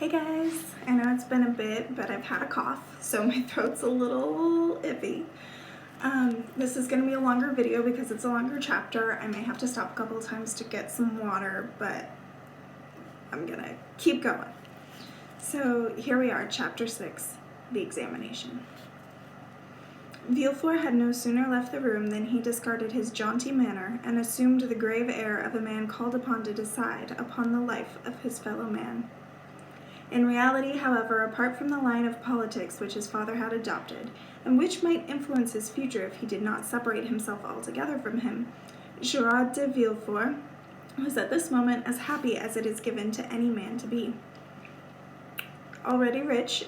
Hey guys, I know it's been a bit, but I've had a cough, so my throat's a little iffy. This is going to be a longer video because it's a longer chapter. I may have to stop a couple of times to get some water, but I'm going to keep going. So here we are, chapter 6, the examination. Villefort had no sooner left the room than he discarded his jaunty manner and assumed the grave air of a man called upon to decide upon the life of his fellow man. In reality, however, apart from the line of politics which his father had adopted, and which might influence his future if he did not separate himself altogether from him, Gerard de Villefort was at this moment as happy as it is given to any man to be. Already rich,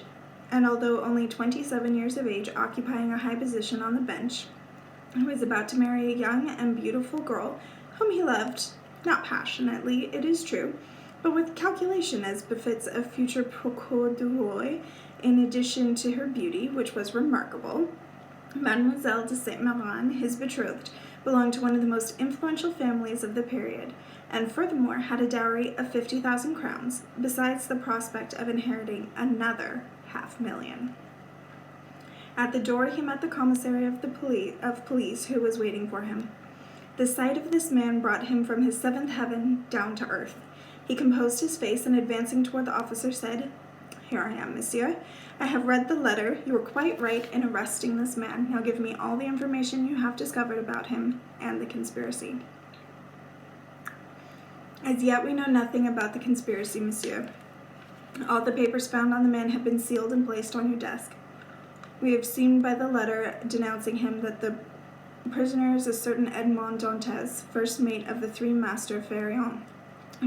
and although only 27 years of age, occupying a high position on the bench, he was about to marry a young and beautiful girl whom he loved, not passionately, it is true, but with calculation as befits a future procureur du roi. In addition to her beauty, which was remarkable, Mademoiselle de Saint-Méran, his betrothed, belonged to one of the most influential families of the period, and furthermore had a dowry of 50,000 crowns, besides the prospect of inheriting another 500,000. At the door he met the commissary of police who was waiting for him. The sight of this man brought him from his seventh heaven down to earth. He composed his face and advancing toward the officer said, "Here I am, monsieur. I have read the letter. You were quite right in arresting this man. Now give me all the information you have discovered about him and the conspiracy." "As yet we know nothing about the conspiracy, monsieur. All the papers found on the man have been sealed and placed on your desk. We have seen by the letter denouncing him that the prisoner is a certain Edmond Dantes, first mate of the Three Master Pharaon,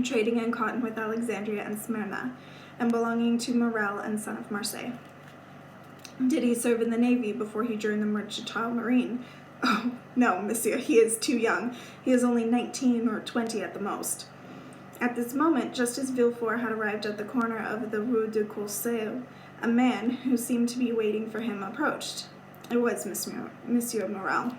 trading in cotton with Alexandria and Smyrna, and belonging to Morel and son of Marseille. Did he serve in the navy before he joined the mercantile marine? Oh, no, monsieur, he is too young. He is only 19 or 20 at the most." At this moment, just as Villefort had arrived at the corner of the Rue du Conseil, a man who seemed to be waiting for him approached. It was Monsieur Morel.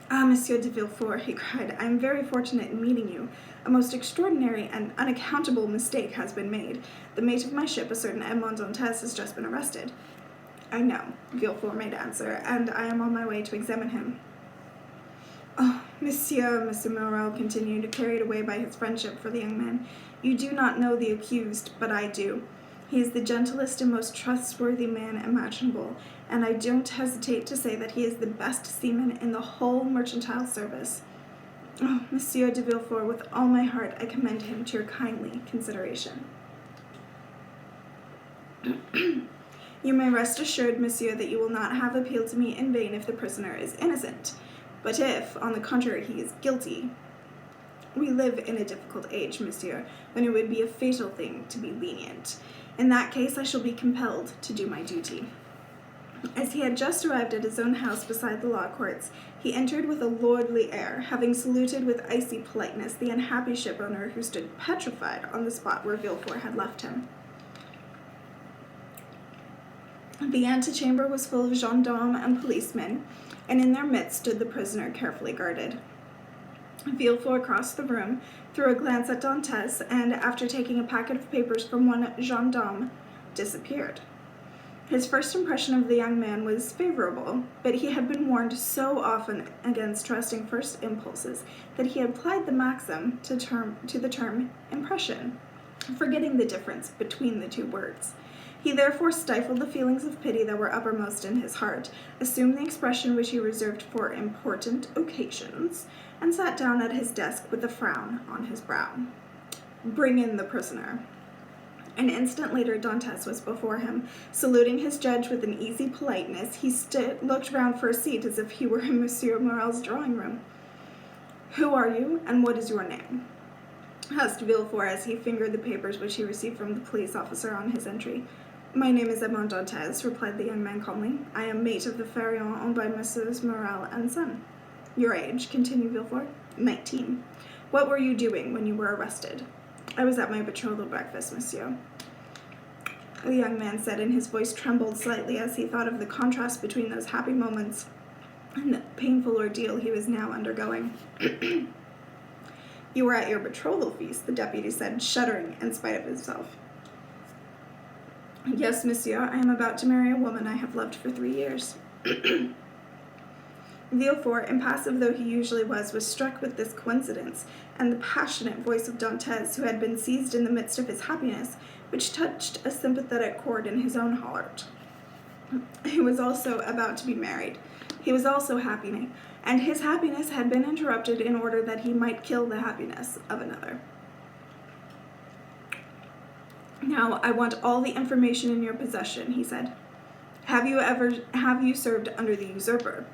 "Ah, Monsieur de Villefort," he cried, "I am very fortunate in meeting you. A most extraordinary and unaccountable mistake has been made. The mate of my ship, a certain Edmond Dantes, has just been arrested." "I know," Villefort made answer, "and I am on my way to examine him." "Oh, Monsieur Morel continued, carried away by his friendship for the young man, "you do not know the accused, but I do. He is the gentlest and most trustworthy man imaginable, and I don't hesitate to say that he is the best seaman in the whole mercantile service. Oh, Monsieur de Villefort, with all my heart I commend him to your kindly consideration." "You may rest assured, monsieur, that you will not have appealed to me in vain if the prisoner is innocent. But if, on the contrary, he is guilty, we live in a difficult age, monsieur, when it would be a fatal thing to be lenient. In that case, I shall be compelled to do my duty." As he had just arrived at his own house beside the law courts, he entered with a lordly air, having saluted with icy politeness the unhappy shipowner who stood petrified on the spot where Villefort had left him. The antechamber was full of gendarmes and policemen, and in their midst stood the prisoner carefully guarded. Villefort crossed the room, threw a glance at Dantes, and, after taking a packet of papers from one gendarme, disappeared. His first impression of the young man was favorable, but he had been warned so often against trusting first impulses that he applied the maxim to the term impression, forgetting the difference between the two words. He therefore stifled the feelings of pity that were uppermost in his heart, assumed the expression which he reserved for important occasions, and sat down at his desk with a frown on his brow. "Bring in the prisoner." An instant later, Dantes was before him. Saluting his judge with an easy politeness, he looked round for a seat as if he were in Monsieur Morel's drawing-room. "Who are you, and what is your name?" asked Villefort as he fingered the papers which he received from the police officer on his entry. "My name is Edmond Dantes," replied the young man calmly. "I am mate of the Pharaon owned by Messrs. Morel and Son." "Your age?" continued Villefort. 19. "What were you doing when you were arrested?" "I was at my betrothal breakfast, monsieur," the young man said, and his voice trembled slightly as he thought of the contrast between those happy moments and the painful ordeal he was now undergoing. "You were at your betrothal feast," the deputy said, shuddering in spite of himself. Yes, monsieur, I am about to marry a woman I have loved for 3 years. Villefort, impassive though he usually was struck with this coincidence and the passionate voice of Dantès, who had been seized in the midst of his happiness, which touched a sympathetic chord in his own heart. He was also about to be married. He was also happy, and his happiness had been interrupted in order that he might kill the happiness of another. Now, I want all the information in your possession, he said. Have you served under the usurper?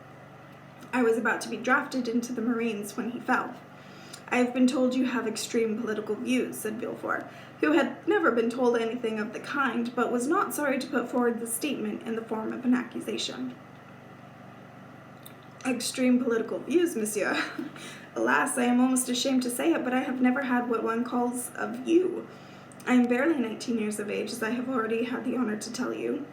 I was about to be drafted into the Marines when he fell. I have been told you have extreme political views, said Villefort, who had never been told anything of the kind, but was not sorry to put forward the statement in the form of an accusation. Extreme political views, monsieur. Alas, I am almost ashamed to say it, but I have never had what one calls a view. I am barely 19 years of age, as I have already had the honor to tell you.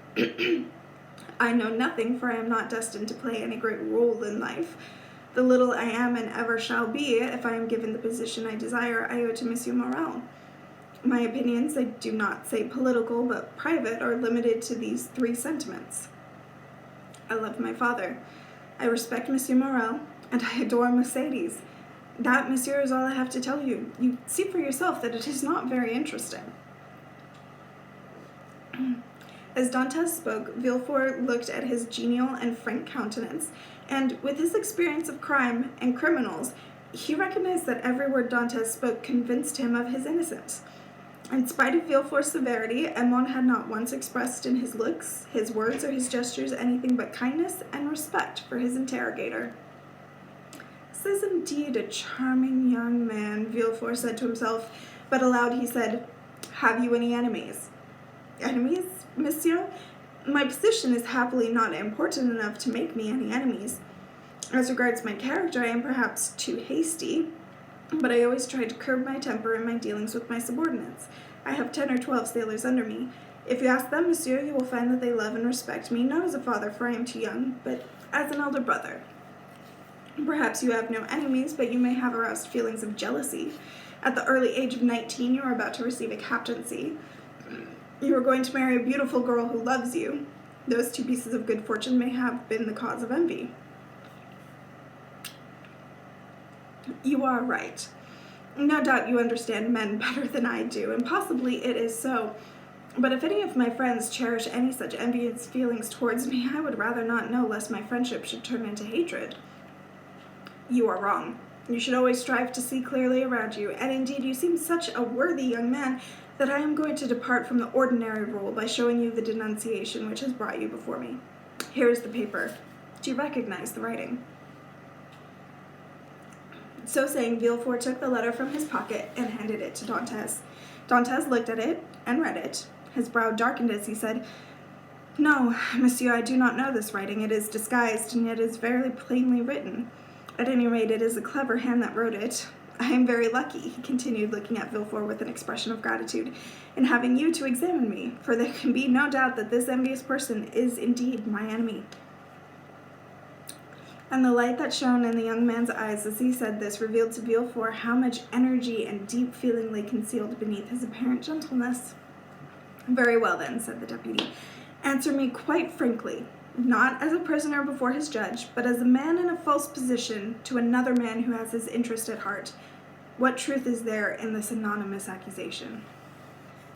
I know nothing, for I am not destined to play any great role in life. The little I am and ever shall be, if I am given the position I desire, I owe to Monsieur Morel. My opinions, I do not say political, but private, are limited to these 3 sentiments. I love my father. I respect Monsieur Morel, and I adore Mercedes. That, monsieur, is all I have to tell you. You see for yourself that it is not very interesting. As Dantès spoke, Villefort looked at his genial and frank countenance, and with his experience of crime and criminals, he recognized that every word Dantès spoke convinced him of his innocence. In spite of Villefort's severity, Edmond had not once expressed in his looks, his words, or his gestures anything but kindness and respect for his interrogator. This is indeed a charming young man, Villefort said to himself, but aloud he said, Have you any enemies? Enemies, monsieur? My position is happily not important enough to make me any enemies. As regards my character, I am perhaps too hasty, but I always try to curb my temper in my dealings with my subordinates. I have 10 or 12 sailors under me. If you ask them, monsieur, you will find that they love and respect me, not as a father, for I am too young, but as an elder brother. Perhaps you have no enemies, but you may have aroused feelings of jealousy. At the early age of 19, you are about to receive a captaincy. You are going to marry a beautiful girl who loves you. Those 2 pieces of good fortune may have been the cause of envy. You are right. No doubt you understand men better than I do, and possibly it is so. But if any of my friends cherish any such envious feelings towards me, I would rather not know, lest my friendship should turn into hatred. You are wrong. You should always strive to see clearly around you, and indeed you seem such a worthy young man that I am going to depart from the ordinary rule by showing you the denunciation which has brought you before me. Here is the paper. Do you recognize the writing? So saying, Villefort took the letter from his pocket and handed it to Dantès. Dantès looked at it and read it. His brow darkened as he said, No, monsieur, I do not know this writing. It is disguised, and yet is very plainly written. At any rate, it is a clever hand that wrote it. I am very lucky, he continued, looking at Villefort with an expression of gratitude, in having you to examine me, for there can be no doubt that this envious person is indeed my enemy. And the light that shone in the young man's eyes as he said this revealed to Villefort how much energy and deep feeling lay concealed beneath his apparent gentleness. Very well, then, said the deputy. Answer me quite frankly, not as a prisoner before his judge, but as a man in a false position to another man who has his interest at heart. What truth is there in this anonymous accusation?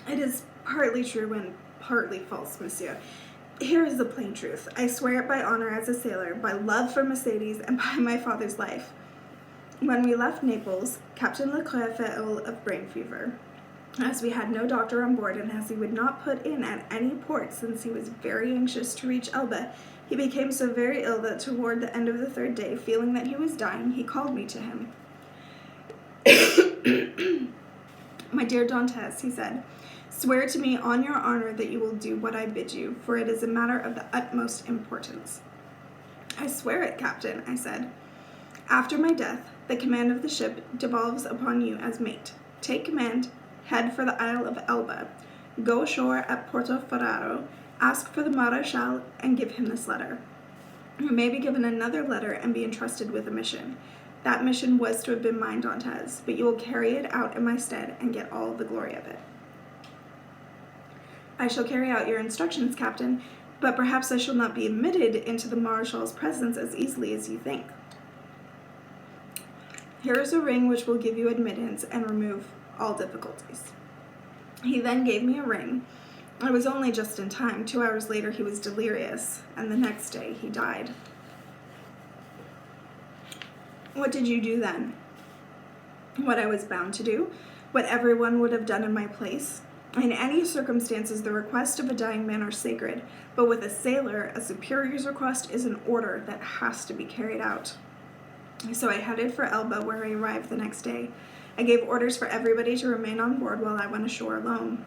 It is partly true and partly false, monsieur. Here is the plain truth. I swear it by honor as a sailor, by love for Mercedes, and by my father's life. When we left Naples, Captain Leclerc fell ill of brain fever. As we had no doctor on board, and as he would not put in at any port since he was very anxious to reach Elba, he became so very ill that toward the end of the 3rd day, feeling that he was dying, he called me to him. My dear Dantès, he said, swear to me on your honor that you will do what I bid you, for it is a matter of the utmost importance. I swear it, Captain, I said. After my death, the command of the ship devolves upon you as mate. Take command, head for the Isle of Elba. Go ashore at Porto Ferraro, ask for the Marechal, and give him this letter. You may be given another letter and be entrusted with a mission. That mission was to have been mine, Dantès, but you will carry it out in my stead and get all the glory of it. I shall carry out your instructions, Captain, but perhaps I shall not be admitted into the Marechal's presence as easily as you think. Here is a ring which will give you admittance and remove all difficulties. He then gave me a ring. I was only just in time. 2 hours later he was delirious, and the next day he died. What did you do then? What I was bound to do, what everyone would have done in my place. In any circumstances, the requests of a dying man are sacred, but with a sailor, a superior's request is an order that has to be carried out. So I headed for Elba, where I arrived the next day. I gave orders for everybody to remain on board while I went ashore alone.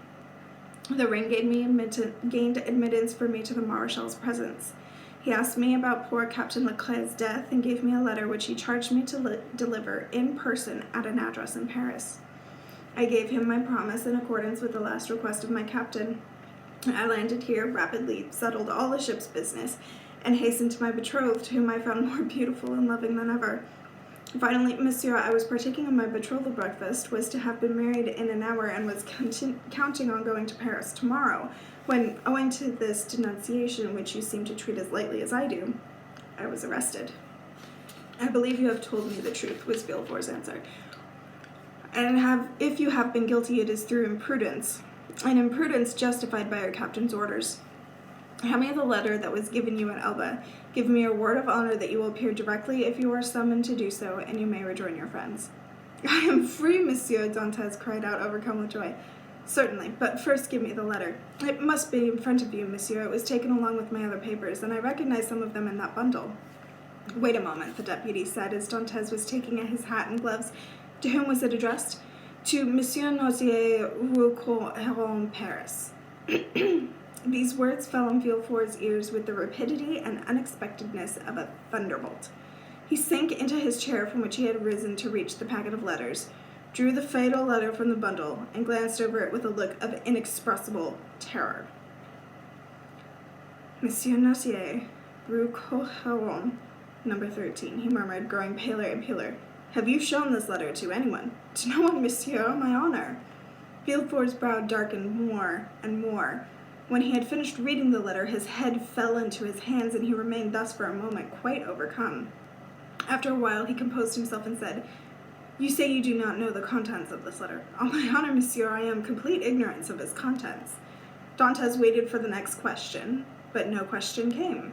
The ring gained admittance for me to the Marechal's presence. He asked me about poor Captain Leclerc's death and gave me a letter which he charged me to deliver in person at an address in Paris. I gave him my promise in accordance with the last request of my captain. I landed here, rapidly settled all the ship's business, and hastened to my betrothed, whom I found more beautiful and loving than ever. Finally, Monsieur, I was partaking of my betrothal breakfast, was to have been married in an hour, and was counting on going to Paris tomorrow, when, owing to this denunciation, which you seem to treat as lightly as I do, I was arrested. I believe you have told me the truth, was Villefort's answer. And if you have been guilty, it is through imprudence, and imprudence justified by your captain's orders. Hand me the letter that was given you at Elba. Give me your word of honor that you will appear directly if you are summoned to do so, and you may rejoin your friends. I am free, Monsieur, Dantes cried out, overcome with joy. Certainly, but first give me the letter. It must be in front of you, Monsieur. It was taken along with my other papers, and I recognize some of them in that bundle. Wait a moment, the deputy said, as Dantes was taking his hat and gloves. To whom was it addressed? To Monsieur Nozier, Rue Coron, Paris. These words fell on Villefort's ears with the rapidity and unexpectedness of a thunderbolt. He sank into his chair from which he had risen to reach the packet of letters, drew the fatal letter from the bundle, and glanced over it with a look of inexpressible terror. Monsieur Nozier, Rue Coron, number 13, he murmured, growing paler and paler. Have you shown this letter to anyone? To no one, Monsieur, on my honor. Villefort's brow darkened more and more. When he had finished reading the letter, his head fell into his hands, and he remained thus for a moment, quite overcome. After a while, he composed himself and said, You say you do not know the contents of this letter. On my honor, Monsieur, I am complete ignorance of its contents. Dantes waited for the next question, but no question came.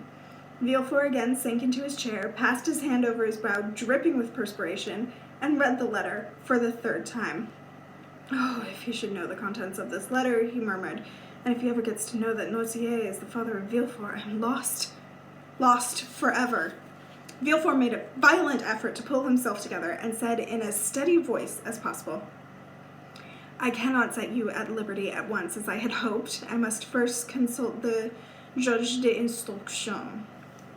Villefort again sank into his chair, passed his hand over his brow, dripping with perspiration, and read the letter for the third time. Oh, if he should know the contents of this letter, he murmured, and if he ever gets to know that Nozier is the father of Villefort, I am lost. Lost forever. Villefort made a violent effort to pull himself together and said in as steady voice as possible, I cannot set you at liberty at once, as I had hoped. I must first consult the juge d'instruction.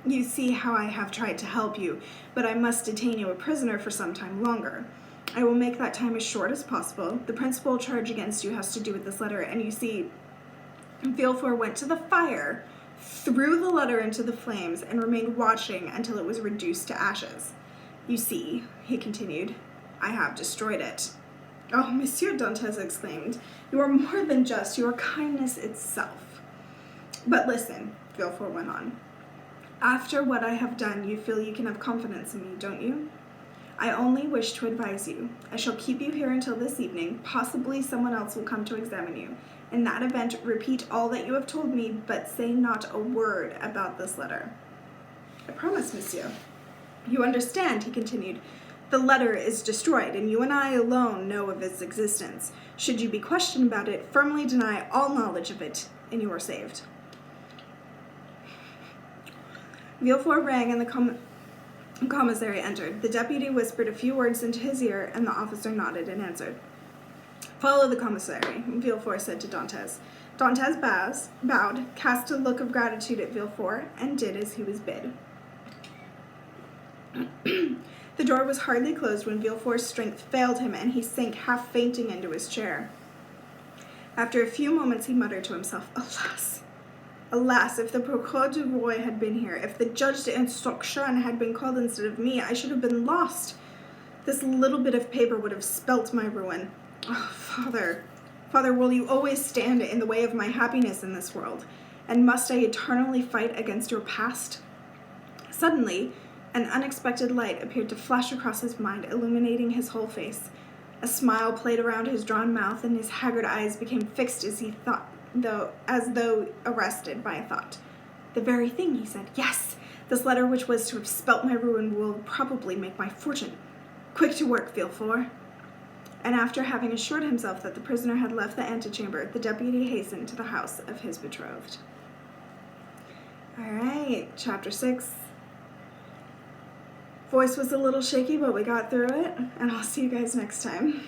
You see how I have tried to help you, but I must detain you a prisoner for some time longer. I will make that time as short as possible. The principal charge against you has to do with this letter, and you see, Villefort went to the fire, threw the letter into the flames, and remained watching until it was reduced to ashes. You see, he continued, I have destroyed it. Oh, Monsieur Dantes exclaimed, you are more than just, you are kindness itself. But listen, Villefort went on. After what I have done, you feel you can have confidence in me, don't you? I only wish to advise you. I shall keep you here until this evening. Possibly someone else will come to examine you. In that event, repeat all that you have told me, but say not a word about this letter. I promise, Monsieur. You understand, he continued. The letter is destroyed, and you and I alone know of its existence. Should you be questioned about it, firmly deny all knowledge of it, and you are saved. Villefort rang, and the commissary entered. The deputy whispered a few words into his ear, and the officer nodded and answered. Follow the commissary, Villefort said to Dantes. Dantes bowed, cast a look of gratitude at Villefort, and did as he was bid. The door was hardly closed when Villefort's strength failed him, and he sank half fainting into his chair. After a few moments he muttered to himself, Alas! Alas, if the Procureur du Roi had been here, if the Judge d'Instruction had been called instead of me, I should have been lost. This little bit of paper would have spelt my ruin. Oh, Father, Father, will you always stand in the way of my happiness in this world? And must I eternally fight against your past? Suddenly, an unexpected light appeared to flash across his mind, illuminating his whole face. A smile played around his drawn mouth, and his haggard eyes became fixed as though arrested by a thought. The very thing, he said. Yes, this letter which was to have spelt my ruin will probably make my fortune. Quick to work, Villefort. And after having assured himself that the prisoner had left the antechamber, the deputy hastened to the house of his betrothed. All right, chapter 6. Voice was a little shaky, but we got through it, and I'll see you guys next time.